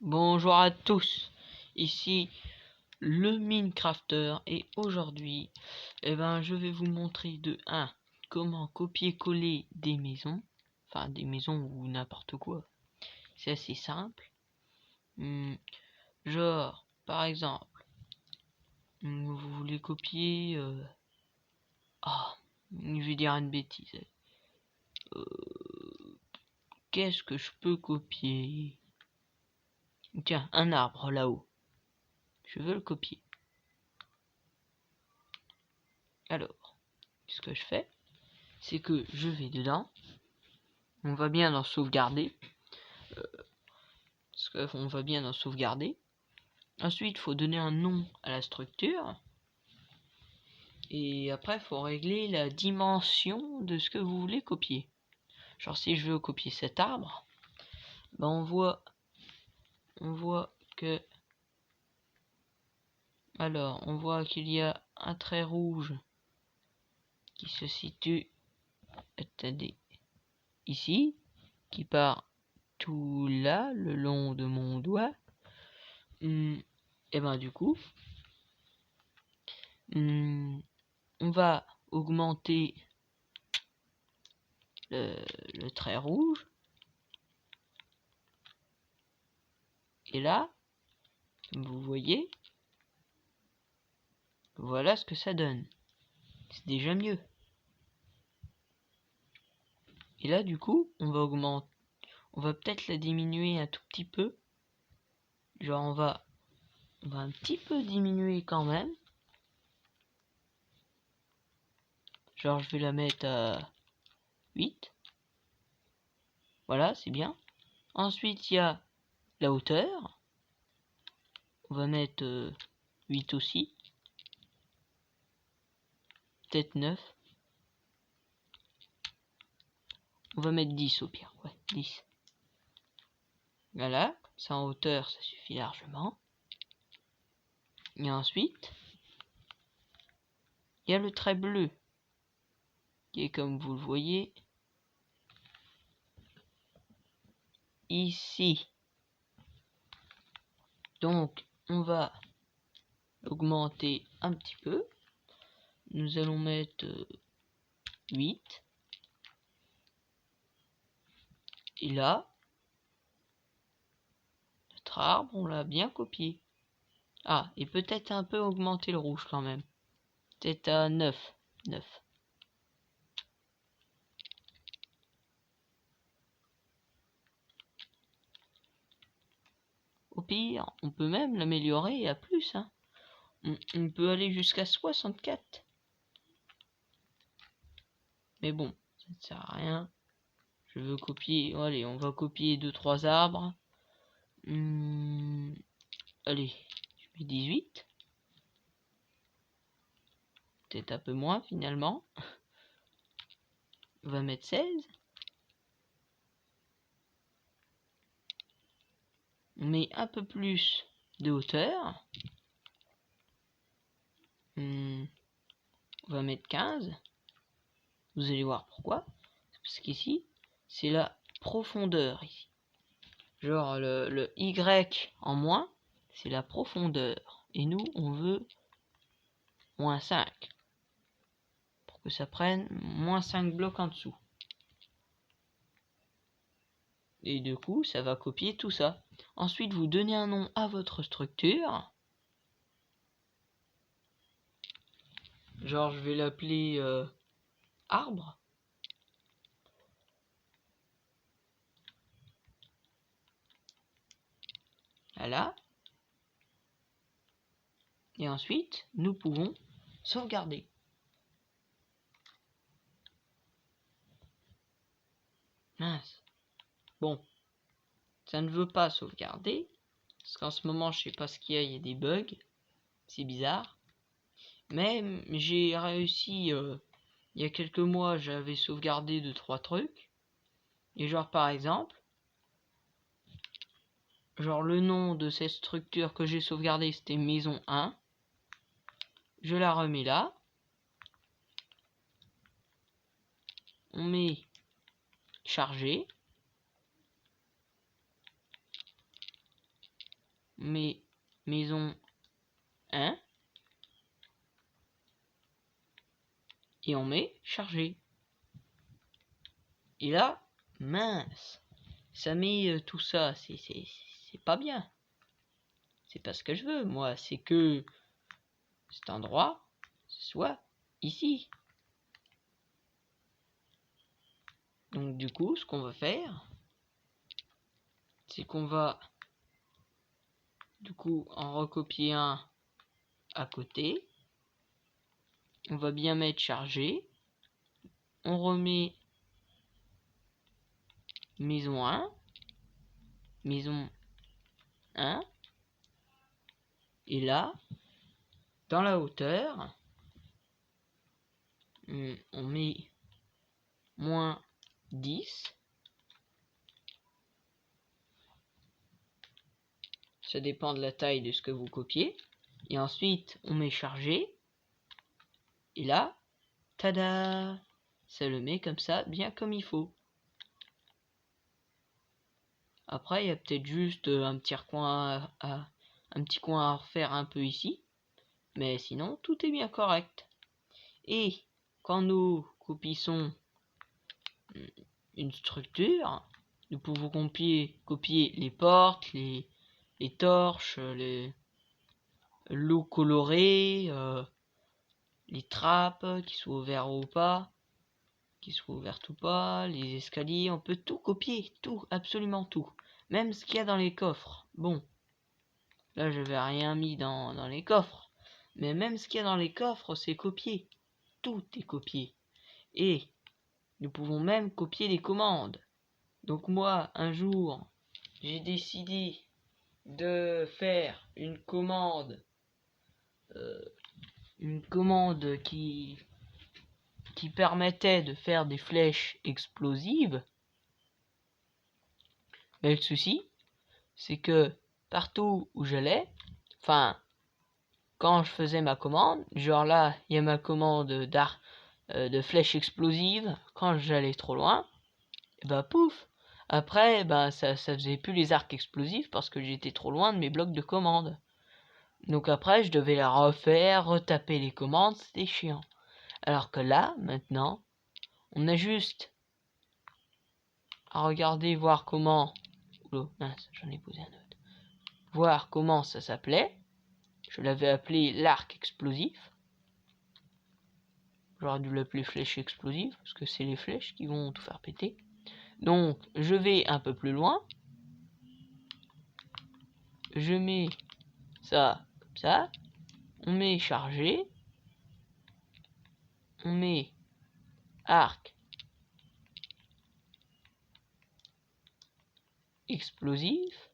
Bonjour à tous, ici le Minecrafter et aujourd'hui je vais vous montrer de 1 comment copier-coller des maisons, enfin des maisons ou n'importe quoi. C'est assez simple. Genre par exemple vous voulez copier je vais dire une bêtise. Qu'est-ce que je peux copier? Tiens, un arbre là-haut. Je veux le copier. Alors, ce que je fais, c'est que je vais dedans. On va bien en sauvegarder. Ensuite, il faut donner un nom à la structure. Et après, il faut régler la dimension de ce que vous voulez copier. Genre, si je veux copier cet arbre, on voit que... Alors, on voit qu'il y a un trait rouge qui se situe... Attendez. Ici, qui part tout là, le long de mon doigt. Et du coup, on va augmenter le trait rouge. Et là, vous voyez, voilà ce que ça donne. C'est déjà mieux. Et là, du coup, on va peut-être la diminuer un tout petit peu. Genre, on va un petit peu diminuer quand même. Genre, je vais la mettre à 8. Voilà, c'est bien. Ensuite, il y a la hauteur. On va mettre 8 aussi. Peut-être 9. On va mettre 10 au pire. Ouais, 10. Voilà, ça en hauteur, ça suffit largement. Et ensuite, il y a le trait bleu, qui est comme vous le voyez ici. Donc, on va augmenter un petit peu. Nous allons mettre 8. Et là, notre arbre, on l'a bien copié. Ah, et peut-être un peu augmenter le rouge quand même. Peut-être à 9. Au pire, on peut même l'améliorer à plus. On peut aller jusqu'à 64. Mais bon, ça ne sert à rien. Je veux copier. Allez, on va copier 2-3 arbres. Allez, je mets 18. Peut-être un peu moins finalement. On va mettre 16. On met un peu plus de hauteur. On va mettre 15. Vous allez voir pourquoi. Parce qu'ici, c'est la profondeur ici. Genre le Y en moins, c'est la profondeur. Et nous, on veut moins 5. Pour que ça prenne moins 5 blocs en dessous. Et du coup, ça va copier tout ça. Ensuite, vous donnez un nom à votre structure. Genre, je vais l'appeler arbre. Voilà. Et ensuite, nous pouvons sauvegarder. Mince. Bon. Ça ne veut pas sauvegarder. Parce qu'en ce moment, je sais pas ce qu'il y a, il y a des bugs. C'est bizarre. Mais j'ai réussi, il y a quelques mois, j'avais sauvegardé 2-3 trucs. Et genre par exemple, genre le nom de cette structure que j'ai sauvegardée, c'était maison 1. Je la remets là. On met charger. met maison 1 et on met chargé. Et là, mince, ça met tout ça, c'est pas bien. C'est pas ce que je veux, moi, c'est que cet endroit soit ici. Donc du coup, ce qu'on va faire, c'est qu'on va du coup en recopier un à côté. On va bien mettre chargé. On remet maison 1, maison 1, et là, dans la hauteur, on met moins 10. Ça dépend de la taille de ce que vous copiez. Et ensuite, on met chargé. Et là, tada! Ça le met comme ça, bien comme il faut. Après, il y a peut-être juste un petit coin à refaire un peu ici. Mais sinon, tout est bien correct. Et quand nous copions une structure, nous pouvons copier les portes, les torches, l'eau colorée, les trappes qui soient ouvertes ou pas, les escaliers, on peut tout copier, tout, absolument tout. Même ce qu'il y a dans les coffres. Bon, là je n'avais rien mis dans les coffres. Mais même ce qu'il y a dans les coffres, c'est copié. Tout est copié. Et nous pouvons même copier les commandes. Donc moi, un jour, j'ai décidé de faire une commande qui permettait de faire des flèches explosives. Mais le souci, c'est que partout où j'allais, enfin, quand je faisais ma commande, genre là, il y a ma commande de flèches explosives, quand j'allais trop loin, et bah pouf, après, bah ça faisait plus les arcs explosifs parce que j'étais trop loin de mes blocs de commande. Donc après, je devais la refaire, retaper les commandes, c'était chiant. Alors que là, maintenant, on a juste à regarder, voir comment... Oula, mince, j'en ai posé un autre. Voir comment ça s'appelait. Je l'avais appelé l'arc explosif. J'aurais dû l'appeler flèche explosive, parce que c'est les flèches qui vont tout faire péter. Donc, je vais un peu plus loin. Je mets ça comme ça. On met chargé. On met arc explosif.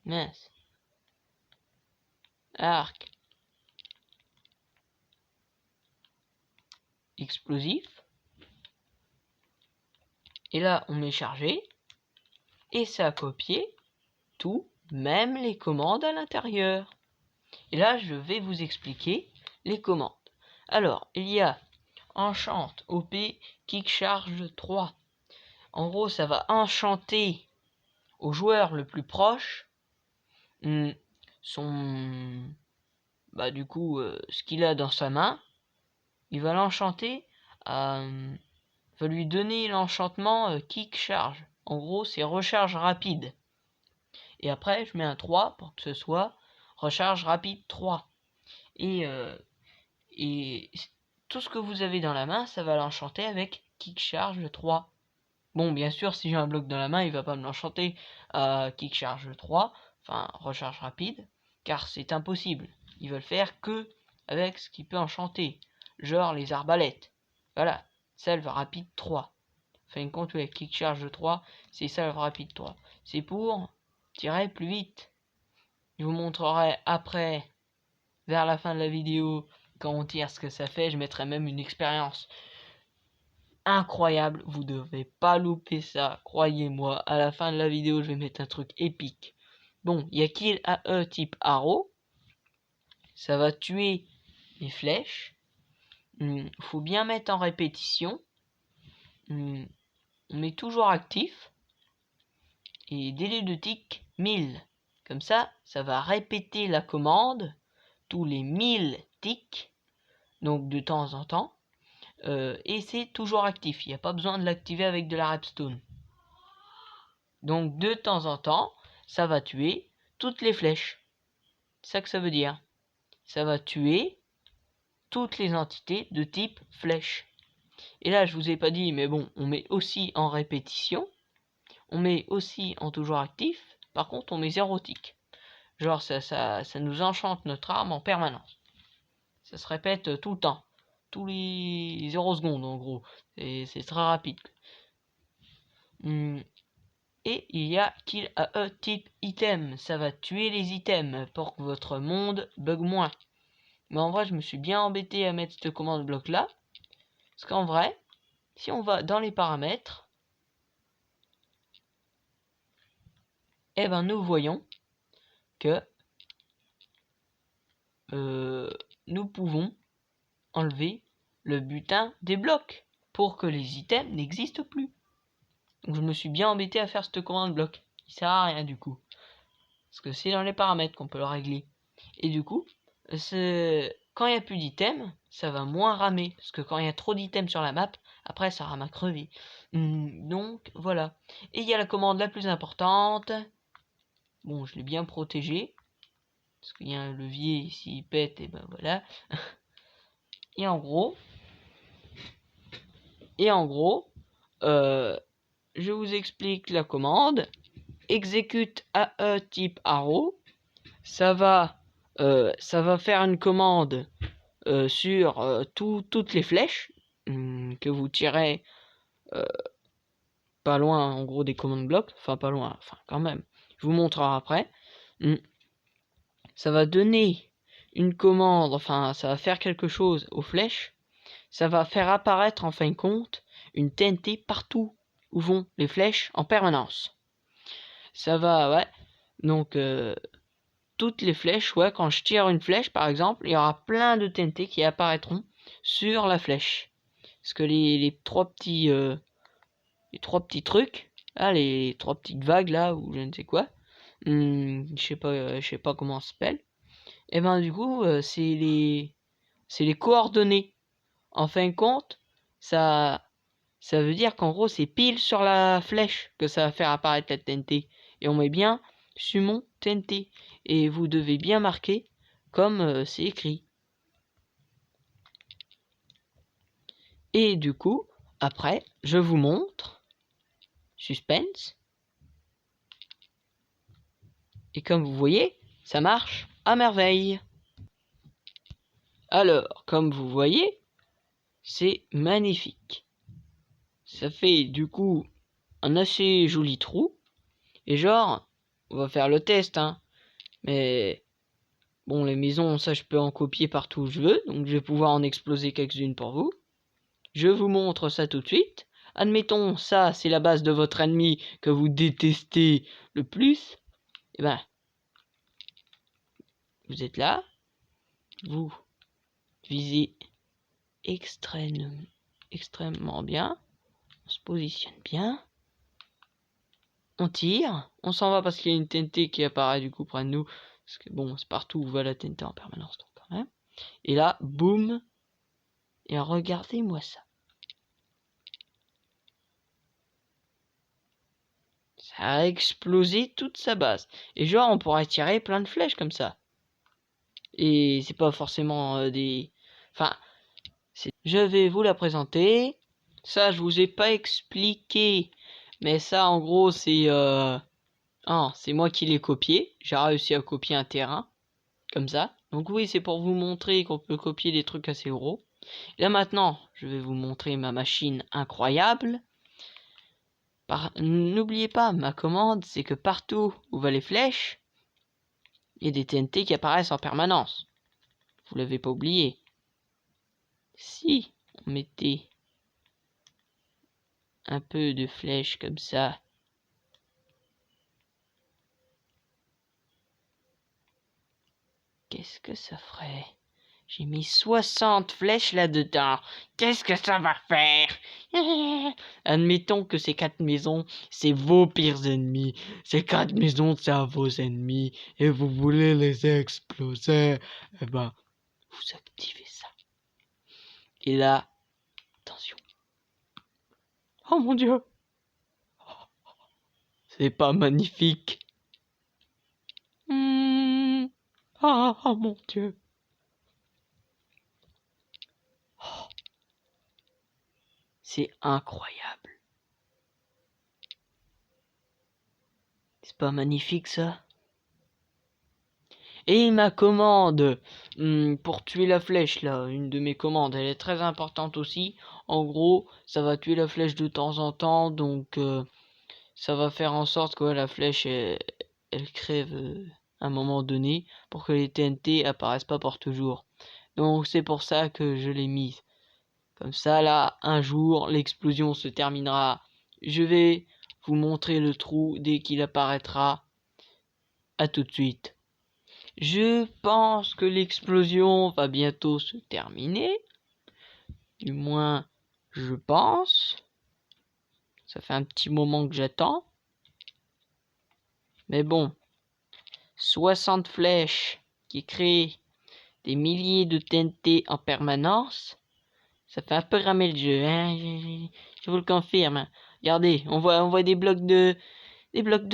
Mince. Arc explosif. Et là, on met chargé. Et ça a copié tout, même les commandes à l'intérieur. Et là, je vais vous expliquer les commandes. Alors, il y a enchant OP kick charge 3. En gros, ça va enchanter au joueur le plus proche son... Bah du coup, ce qu'il a dans sa main. Il va l'enchanter, va lui donner l'enchantement kick charge. En gros, c'est recharge rapide. Et après, je mets un 3 pour que ce soit recharge rapide 3. Et tout ce que vous avez dans la main, ça va l'enchanter avec kick charge 3. Bon, bien sûr, si j'ai un bloc dans la main, il va pas me l'enchanter à kick charge 3, enfin recharge rapide, car c'est impossible. Il va le faire que avec ce qu'il peut enchanter, genre les arbalètes. Voilà, salve rapide 3. Fin de compte, avec kick charge 3, c'est salve rapide 3. C'est pour tirer plus vite. Je vous montrerai après, vers la fin de la vidéo, quand on tire ce que ça fait. Je mettrai même une expérience incroyable, vous devez pas louper ça, croyez-moi. À la fin de la vidéo, je vais mettre un truc épique. Bon, il y a kill AE type arrow, ça va tuer les flèches. Faut bien mettre en répétition. On met toujours actif. et délai de tick 1000. Comme ça va répéter la commande tous les 1000 ticks, donc de temps en temps, et c'est toujours actif. Il n'y a pas besoin de l'activer avec de la redstone. Donc de temps en temps, ça va tuer toutes les flèches. C'est ça que ça veut dire. Ça va tuer toutes les entités de type flèche. Et là, je vous ai pas dit, mais bon, on met aussi en répétition. On met aussi en toujours actif. Par contre, on met 0 tick. Genre, ça nous enchante notre arme en permanence. Ça se répète tout le temps. Tous les 0 secondes, en gros. Et c'est très rapide. Et il y a Kill AE type item. Ça va tuer les items pour que votre monde bug moins. Mais en vrai, je me suis bien embêté à mettre cette commande bloc là. Parce qu'en vrai, si on va dans les paramètres, eh ben nous voyons que nous pouvons enlever le butin des blocs pour que les items n'existent plus. Donc je me suis bien embêté à faire cette commande bloc. Il sert à rien du coup. Parce que c'est dans les paramètres qu'on peut le régler. Et du coup, quand il n'y a plus d'items, ça va moins ramer. Parce que quand il y a trop d'items sur la map, après ça rame à crever. Donc voilà. Et il y a la commande la plus importante. Bon, je l'ai bien protégé. Parce qu'il y a un levier, s'il pète, et ben voilà. Et en gros, je vous explique la commande. Execute AE type arrow. Ça va faire une commande sur toutes les flèches que vous tirez pas loin en gros des commandes blocs. Enfin pas loin, enfin quand même. Je vous montrerai après. Ça va donner une commande, enfin ça va faire quelque chose aux flèches. Ça va faire apparaître en fin de compte une TNT partout où vont les flèches en permanence. Ça va, ouais. Donc toutes les flèches, ouais, quand je tire une flèche par exemple, il y aura plein de TNT qui apparaîtront sur la flèche. Parce que les trois petits trucs, là, les trois petites vagues là, ou je ne sais quoi, je sais pas comment ça s'appelle. Et ben du coup, c'est les coordonnées. En fin de compte, ça veut dire qu'en gros, c'est pile sur la flèche que ça va faire apparaître la TNT. Et on met bien Summon TNT. Et vous devez bien marquer comme c'est écrit. Et du coup, après, je vous montre. Suspense. Et comme vous voyez, ça marche à merveille. Alors, comme vous voyez, c'est magnifique. Ça fait du coup un assez joli trou. Et genre, on va faire le test, hein. Mais bon, les maisons, ça je peux en copier partout où je veux. Donc je vais pouvoir en exploser quelques-unes pour vous. Je vous montre ça tout de suite. Admettons, ça c'est la base de votre ennemi que vous détestez le plus. Et ben, vous êtes là. Vous visez extrêmement bien. On se positionne bien. On tire. On s'en va parce qu'il y a une TNT qui apparaît du coup près de nous. Parce que bon, c'est partout où va la TNT en permanence. Donc quand même. Et là, boum. Et regardez-moi ça. Ça a explosé toute sa base. Et genre, on pourrait tirer plein de flèches comme ça. Et c'est pas forcément des... Enfin, je vais vous la présenter. Ça, je vous ai pas expliqué. Mais ça, en gros, c'est... c'est moi qui l'ai copié. J'ai réussi à copier un terrain. Comme ça. Donc oui, c'est pour vous montrer qu'on peut copier des trucs assez gros. Et là maintenant, je vais vous montrer ma machine incroyable. N'oubliez pas, ma commande, c'est que partout où vont les flèches, il y a des TNT qui apparaissent en permanence. Vous l'avez pas oublié. Si on mettait un peu de flèches comme ça, qu'est-ce que ça ferait? J'ai mis 60 flèches là-dedans. Qu'est-ce que ça va faire? Admettons que ces 4 maisons, c'est vos pires ennemis. Ces 4 maisons, c'est à vos ennemis. Et vous voulez les exploser. Eh ben, vous activez ça. Et là, attention. Oh mon Dieu! C'est pas magnifique. Oh mon Dieu. Oh, c'est incroyable. C'est pas magnifique ça? Et ma commande pour tuer la flèche là, une de mes commandes, elle est très importante aussi. En gros, ça va tuer la flèche de temps en temps, donc ça va faire en sorte que la flèche elle crève à un moment donné pour que les TNT apparaissent pas pour toujours. Donc c'est pour ça que je l'ai mise. Comme ça là, un jour l'explosion se terminera. Je vais vous montrer le trou dès qu'il apparaîtra. À tout de suite. Je pense que l'explosion va bientôt se terminer. Du moins, je pense. Ça fait un petit moment que j'attends. Mais bon, 60 flèches qui créent des milliers de TNT en permanence, ça fait un peu ramer le jeu, hein. Je vous le confirme. Regardez, on voit des blocs de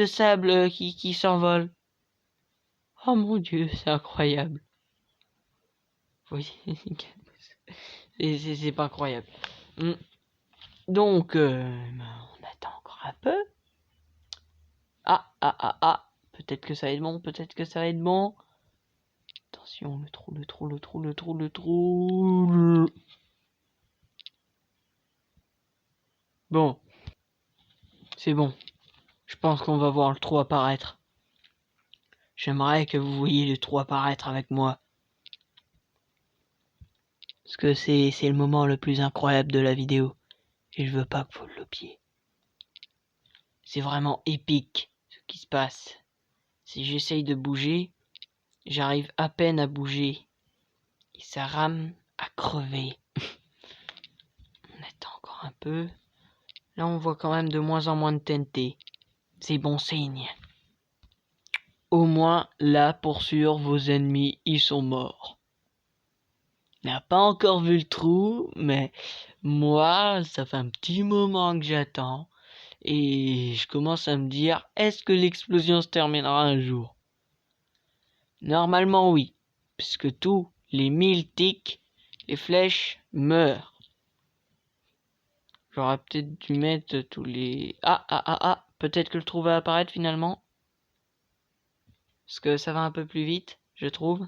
sable qui s'envolent. Oh mon Dieu, c'est incroyable. Oui, c'est pas incroyable. Donc, on attend encore un peu. Ah. Peut-être que ça va être bon, peut-être que ça va être bon. Attention, le trou. Bon, c'est bon. Je pense qu'on va voir le trou apparaître. J'aimerais que vous voyiez le trou apparaître avec moi. Parce que c'est le moment le plus incroyable de la vidéo. Et je veux pas que vous le loupiez. C'est vraiment épique ce qui se passe. Si j'essaye de bouger, j'arrive à peine à bouger. Et ça rame à crever. On attend encore un peu. Là, on voit quand même de moins en moins de TNT. C'est bon signe. Au moins, là, pour sûr, vos ennemis, ils sont morts. On n'a pas encore vu le trou, mais moi, ça fait un petit moment que j'attends. Et je commence à me dire, est-ce que l'explosion se terminera un jour? Normalement, oui. Puisque tous les 1000 tics, les flèches meurent. J'aurais peut-être dû mettre tous les... Ah. Peut-être que le trou va apparaître finalement. Parce que ça va un peu plus vite, je trouve.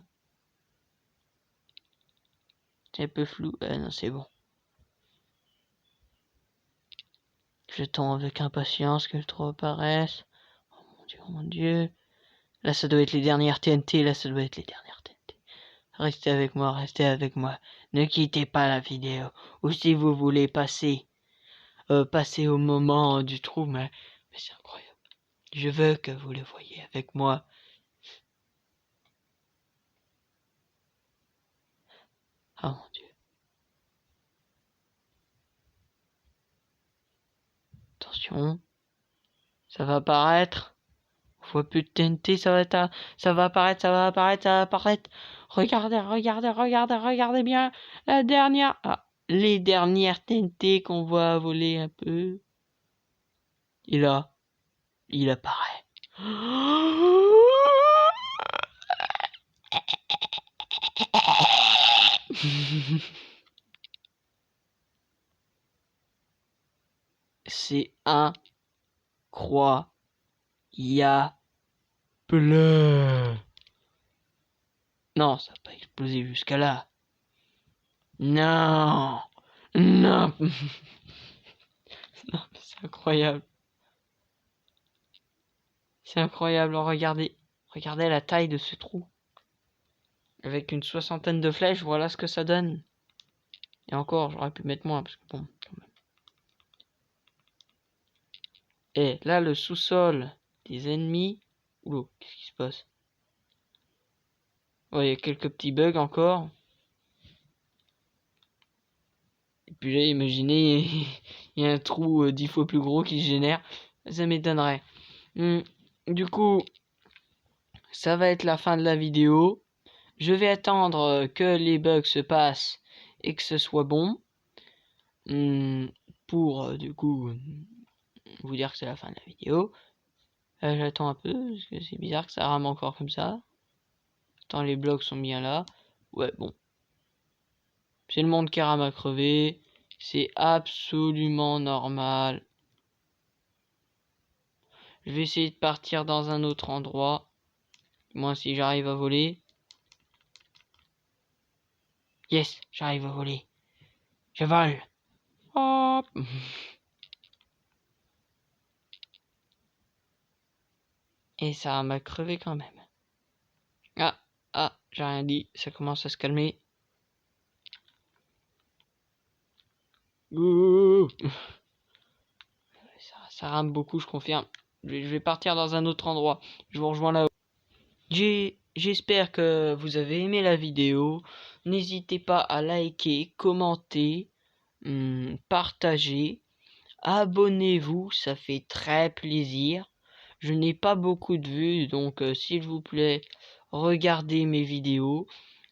C'est un peu flou. Non, c'est bon. J'attends avec impatience que le trou apparaisse. Oh mon Dieu. Là, ça doit être les dernières TNT. Restez avec moi. Ne quittez pas la vidéo. Ou si vous voulez passer au moment du trou, mais c'est incroyable. Je veux que vous le voyez avec moi. Oh mon Dieu. Attention. Ça va apparaître. On voit plus de TNT, ça va apparaître. Regardez bien. La dernière. Les dernières TNT qu'on voit voler un peu. Et là, il apparaît. C'est incroyable. Non, ça n'a pas explosé jusqu'à là. Non. Non, mais c'est incroyable. C'est incroyable. Regardez la taille de ce trou. Avec une 60aine de flèches, voilà ce que ça donne. Et encore, j'aurais pu mettre moins, parce que bon, quand même. Et là, le sous-sol des ennemis. Oulou, qu'est-ce qui se passe? Ouais, il y a quelques petits bugs encore. Puis là, imaginez, il y a un trou 10 fois plus gros qui se génère. Ça m'étonnerait. Du coup, ça va être la fin de la vidéo. Je vais attendre que les bugs se passent et que ce soit bon. Pour du coup vous dire que c'est la fin de la vidéo. J'attends un peu parce que c'est bizarre que ça rame encore comme ça. Attends, les blocs sont bien là. Ouais, bon. C'est le monde qui rame à crever. C'est absolument normal. Je vais essayer de partir dans un autre endroit. Moi, si j'arrive à voler. Yes, j'arrive à voler. Je vole. Hop. Et ça m'a crevé quand même. Ah, j'ai rien dit. Ça commence à se calmer. Ouh. Ça rame beaucoup, je confirme. Je vais partir dans un autre endroit. Je vous rejoins là-haut. J'espère que vous avez aimé la vidéo. N'hésitez pas à liker, commenter, partager. Abonnez-vous, ça fait très plaisir. Je n'ai pas beaucoup de vues, donc s'il vous plaît, regardez mes vidéos.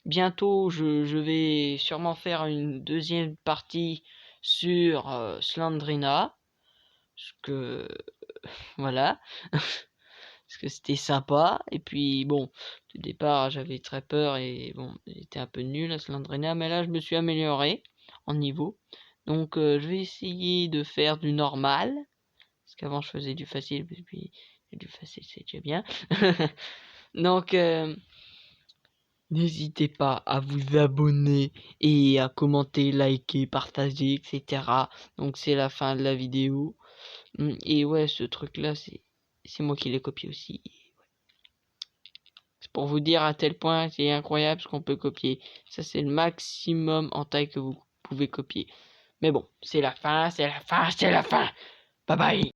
Bientôt, je vais sûrement faire une deuxième partie sur Slendrina. Parce que voilà. Parce que c'était sympa. Et puis bon, au départ j'avais très peur et bon, j'étais un peu nul à Slendrina, mais là je me suis amélioré en niveau. Donc je vais essayer de faire du normal. Parce qu'avant je faisais du facile, et puis du facile c'est déjà bien. Donc n'hésitez pas à vous abonner et à commenter, liker, partager, etc. Donc c'est la fin de la vidéo. Et ouais, ce truc là c'est moi qui l'ai copié aussi. C'est pour vous dire à tel point c'est incroyable ce qu'on peut copier. Ça c'est le maximum en taille que vous pouvez copier. Mais bon, c'est la fin, c'est la fin, c'est la fin. Bye bye.